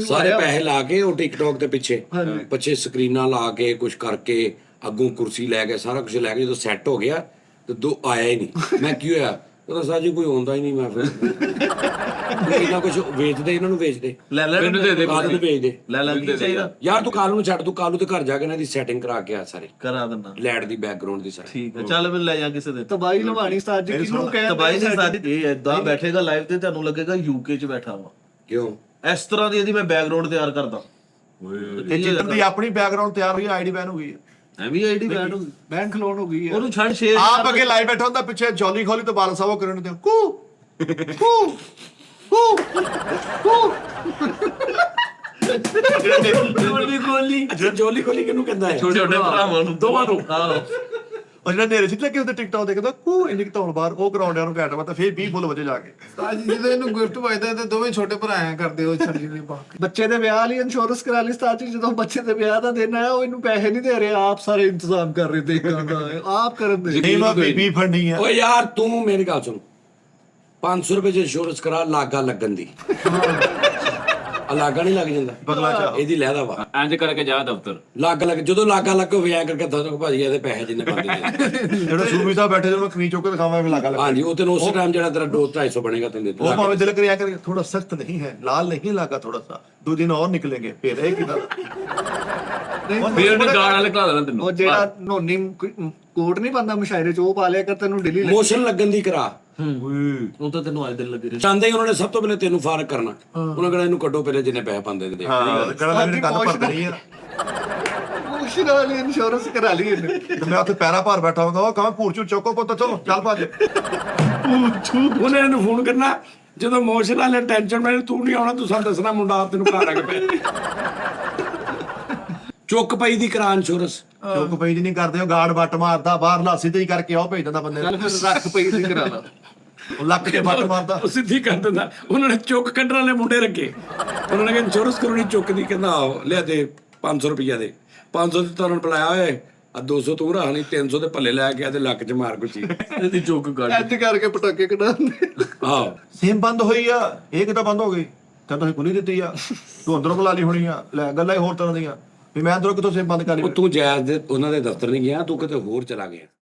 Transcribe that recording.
ਸਾਰੇ ਪੈਸੇ ਲਾ ਕੇ ਉਹ ਟਿਕਟੌਕ ਦੇ ਪਿੱਛੇ ਸਕਰੀਨਾਂ ਲਾ ਕੇ ਕੁਝ ਕਰਕੇ ਅੱਗੋਂ ਕੁਰਸੀ ਲੈ ਕੇ ਸਾਰਾ ਕੁਝ ਲੈ ਕੇ ਜਦੋਂ ਸੈੱਟ ਹੋ ਗਿਆ ਤੇ ਦੋ ਆਇਆ ਹੀ ਨਹੀਂ। ਮੈਂ ਕੀ ਹੋਇਆ ਉਹਦਾ ਸਾਜੀ ਕੋਈ ਆਉਂਦਾ ਹੀ ਨਹੀਂ। ਮੈਂ ਫਿਰ ਇਹਨਾਂ ਕੁਝ ਵੇਚਦੇ ਇਹਨਾਂ ਨੂੰ ਵੇਚਦੇ ਮੈਨੂੰ ਦੇ ਦੇ ਕਾਲੂ ਨੂੰ ਵੇਚਦੇ ਲੈ ਕੀ ਚਾਹੀਦਾ ਯਾਰ ਤੂੰ ਕਾਲੂ ਨੂੰ ਛੱਡ ਤੂੰ ਕਾਲੂ ਤੇ ਘਰ ਜਾ ਕੇ ਇਹਨਾਂ ਦੀ ਸੈਟਿੰਗ ਕਰਾ ਕੇ ਆ ਸਾਰੇ ਕਰਾ ਦਿੰਦਾ ਲਾਈਟ ਦੀ ਬੈਕਗ੍ਰਾਉਂਡ ਦੀ ਸਾਰੀ। ਠੀਕ ਹੈ ਚੱਲ ਮੈਂ ਲੈ ਜਾ ਕਿਸੇ ਦਿਨ ਤਬਾਈ ਲਵਾਣੀ ਸਟਾਰ ਜੀ ਕਿਹਨੂੰ ਕਹਿੰਦੇ ਤਬਾਈ ਨਹੀਂ ਸਾਡੀ ਇਹ ਏਦਾਂ ਬੈਠੇਗਾ ਲਾਈਵ ਤੇ ਤੁਹਾਨੂੰ ਲੱਗੇਗਾ ਯੂਕੇ 'ਚ ਬੈਠਾ ਵਾ ਕਿਉਂ ਇਸ ਤਰ੍ਹਾਂ ਦੀ ਇਹਦੀ ਮੈਂ ਬੈਕਗ੍ਰਾਉਂਡ ਤਿਆਰ ਕਰਦਾ ਇਹ ਜਿੱਦਣ ਦੀ ਆਪਣੀ ਬੈਕਗ੍ਰਾਉਂਡ ਤਿਆਰ ਹੋਈ ਆਈਡੀ ਬੈਨ ਹੋ ਗਈ ਐਵੇਂ ਆਈਡੀ ਬੈਠ ਹੋ ਗਈ ਬੈਂਕ ਲੋਨ ਹੋ ਗਈ ਹੈ ਉਹਨੂੰ ਛੱਡ ਸ਼ੇਅਰ ਆਪ ਅੱਗੇ ਲਾਈਵ ਬੈਠਾ ਹੁੰਦਾ ਪਿੱਛੇ ਜੌਲੀ ਖੋਲੀ ਤੋਂ ਬਾਲ ਸਾਵੋ ਕਰਨ ਤੇ ਕੂ ਕੂ ਕੂ ਕੂ ਜੋਲੀ ਗੋਲੀ ਅੱਛਾ ਜੋਲੀ ਖੋਲੀ ਕਿਹਨੂੰ ਕਹਿੰਦਾ ਹੈ? ਛੋਟੇ ਭਰਾਵਾਂ ਨੂੰ ਦੋਵਾਂ ਨੂੰ। ਆਹੋ ਉਹ ਜਿਹੜਾ ਨੇਰੇ ਸਿੱਧੇ ਕਿ ਉਹਦੇ ਟਿਕਟੌਕ ਦੇਖਦਾ ਕੂ ਇੰਨੀ ਘਟਾਉਣ ਬਾਹਰ ਉਹ ਕਰਾਉਂਦਿਆਂ ਨੂੰ ਘੈਂਟ ਤਾਂ ਫੇਰ 20 ਫੁੱਲ ਵਜੇ ਜਾ ਕੇ ਅੱਜ ਜਦੋਂ ਇਹਨੂੰ ਗਿਫਟ ਵੱਜਦਾ ਤੇ ਦੋਵੇਂ ਛੋਟੇ ਭਰਾ ਐਂ ਕਰਦੇ ਉਹ ਛੱਡੀ ਦੇ ਬਾਕੀ ਬੱਚੇ ਦੇ ਵਿਆਹ ਲਈ ਇੰਸ਼ੋਰੈਂਸ ਕਰਾ ਲਈ ਸਟਾਰ ਜੀ ਜਦੋਂ ਬੱਚੇ ਦੇ ਵਿਆਹ ਦਾ ਦਿਨ ਆਇਆ ਉਹ ਇਹਨੂੰ ਪੈਸੇ ਨਹੀਂ ਦੇ ਰਹੇ ਆਪ ਸਾਰੇ ਇੰਤਜ਼ਾਮ ਕਰ ਰਹੇ ਦੇਖਾਂ ਦਾ ਆਪ ਕਰਨ ਦੇ ਨਹੀਂ ਮੈਂ ਬੀਬੀ ਫੜਨੀ ਆ ਓਏ ਯਾਰ ਤੂੰ ਮੇਰੀ ਗੱਲ ਸੁਣ 500 ਰੁਪਏ ਚ ਇੰਸ਼ੋਰੈਂਸ ਕਰਾ ਲਾਗਾ ਲੱਗਣ ਦੀ ਲਾਗਾ ਨਹੀਂ ਲੱਗ ਜਾਂਦਾ ਬਗਲਾ ਚਾ ਇਹਦੀ ਲਹਿਦਾ ਵਾ ਇੰਜ ਕਰਕੇ ਜਾ ਦਫ਼ਤਰ ਲਾਗਾ ਲੱਗ ਜਦੋਂ ਲਾਗਾ ਲੱਗ ਹੋਵੇ ਐ ਕਰਕੇ ਦੱਸੋ ਭਾਜੀ ਇਹਦੇ ਪੈਸੇ ਜਿੰਨੇ ਬੰਦੇ ਜਿਹੜਾ ਸੂਬੀ ਸਾਹਿਬ ਬੈਠੇ ਜਦੋਂ ਮੈਂ ਕਮੀਜ਼ ਚੁੱਕ ਕੇ ਦਿਖਾਵਾਂ ਮੈਂ ਲੱਗਾ ਹਾਂਜੀ ਉਹ ਤੈਨੂੰ ਉਸੇ ਟਾਈਮ ਜਿਹੜਾ ਤੇਰਾ 200-250 ਬਣੇਗਾ ਤੈਨੂੰ वो भावे दिल करे आकर थोड़ा सख्त नहीं है लाल नहीं लगा थोड़ा सा 2 दिन और निकलेंगे फिर है कि ਫਿਰ ਉਹਨੇ ਗਾਲ ਵਾਲੇ ਘਲਾ ਦੇਣਾ ਤੈਨੂੰ ਉਹ ਜਿਹੜਾ ਨੋਨੀ ਕੋਟ ਨਹੀਂ ਪਾਉਂਦਾ ਮੁਸ਼ਾਇਰੇ ਚ ਉਹ ਪਾ ਲਿਆ ਕਰ ਤੈਨੂੰ ਡੇਲੀ ਮੋਸ਼ਨ ਲੱਗਣ ਦੀ ਕਰਾ ਉਹ ਤਾਂ ਤੈਨੂੰ ਅੱਜ ਦਿਨ ਲੱਗੇ ਚਾਹੁੰਦੇ ਹੀ ਉਹਨਾਂ ਨੇ ਸਭ ਤੋਂ ਪਹਿਲੇ ਤੈਨੂੰ ਫਾਰਕ ਕਰਨਾ ਉਹਨਾਂ ਕਹਿੰਦਾ ਇਹਨੂੰ ਕੱਢੋ ਪਹਿਲੇ ਜਿੰਨੇ ਪੈਸੇ ਪਾਉਂਦੇ ਨੇ हां कहना मेरी गल भर नहीं है ਮੋਸ਼ਨ ਵਾਲੀ ਇੰਸ਼ੋਰੈਂਸ ਕਰਾ ਲਈ ਇਹਨੇ तो मैं ਉੱਥੇ ਪੈਰਾ ਭਾਰ ਬੈਠਾ ਹੋਊਗਾ ਉਹ ਕਹਾਂ ਭੂਰਚੂ ਚੁੱਕੋ ਪੁੱਤ ਚਲੋ ਚੱਲ ਭੱਜ ਉਹਨੇ ਇਹਨੂੰ ਫੋਨ ਕਰਨਾ ਜਦੋਂ ਮੋਸ਼ਨ ਵਾਲੇ ਟੈਨਸ਼ਨ ਮੈਨੂੰ ਤੂੰ ਨਹੀਂ ਆਉਣਾ ਤੂੰ ਸਾਨੂੰ ਦੱਸਣਾ ਮੁੰਡਾ ਤੈਨੂੰ ਘਰ ਆ ਕੇ ਪੈ ਚੁੱਕ ਪਈ ਦੀ ਕਰਾ ਇੰਸ਼ੋਰੈਂਸ ਚੁੱਕ ਪਈ ਜੀ ਨਹੀਂ ਕਰਦੇ ਉਹ ਗਾਰਡ ਵੱਟ ਮਾਰਦਾ ਬਾਹਰ ਲਾਸੀ ਤੇ ਹੀ ਕਰਕੇ ਉਹ ਭੇਜ ਦਿੰਦਾ ਬੰਦੇ ਚੱਲ ਨੂੰ ਫਿਰ ਰੱਖ ਪਈ ਸੀ ਕਰਾ ਲਾ ਉਹ ਲੱਕ ਕੇ ਵੱਟ ਮਾਰਦਾ ਉਹ ਸਿੱਧੀ ਕਰ ਦਿੰਦਾ ਉਹਨਾਂ ਨੇ ਚੁੱਕ ਕੱਢਣ ਵਾਲੇ ਮੁੰਡੇ ਰੱਖੇ ਉਹਨਾਂ ਨੇ ਕਿਹਾ ਇੰਸ਼ੋਰੈਂਸ ਕਰੋਣੀ ਚੁੱਕ ਦੀ ਕਹਿੰਦਾ ਆਹੋ ਲਿਆ ਦੇ 500 ਰੁਪਈਆ ਦੇ 500 ਤੇ ਤੁਹਾਨੂੰ ਬੁਲਾਇਆ ਹੋਏ ਆ 200 ਤੂੰ ਰਾਹ ਨਹੀਂ 300 ਦੇ ਭੱਲੇ ਲੈ ਕੇ ਤੇ ਲੱਕ 'ਚ ਮਾਰ ਗੁੱਚੀ ਇਹਦੀ ਚੁੱਕ ਕੱਢ ਐਡ ਕਰਕੇ ਪਟਾਕੇ ਕਢਾਉਂਦੇ ਆਹੋ ਸਿਮ ਬੰਦ ਹੋਈ ਆ ਇਹ ਕਿਦਾਂ ਬੰਦ ਹੋ ਗਈ ਤਾਂ ਤੁਸੀਂ ਖੁੱਲੀ ਦਿੱਤੀ ਆ ਤੂੰ ਅੰਦਰੋਂ ਬੁਲਾ ਲਈ ਹੋਣੀ ਆ ਲੈ ਗੱਲਾਂ ਹੀ ਹੋਰ ਤਰ੍ਹਾਂ ਦੀਆਂ ਵੀ ਮੈਂ ਅੰਦਰੋਂ ਕਿਥੋਂ ਸਿਮ ਬੰਦ ਕਰ ਲਈ ਉਹ ਤੂੰ ਜਾਇਜ਼ ਦੇ ਉਹਨਾਂ ਦੇ ਦਫ਼ਤਰ ਨਹੀਂ ਗਿਆ ਤੂੰ ਕਿਤੇ ਹੋਰ ਚਲਾ ਗਿਆ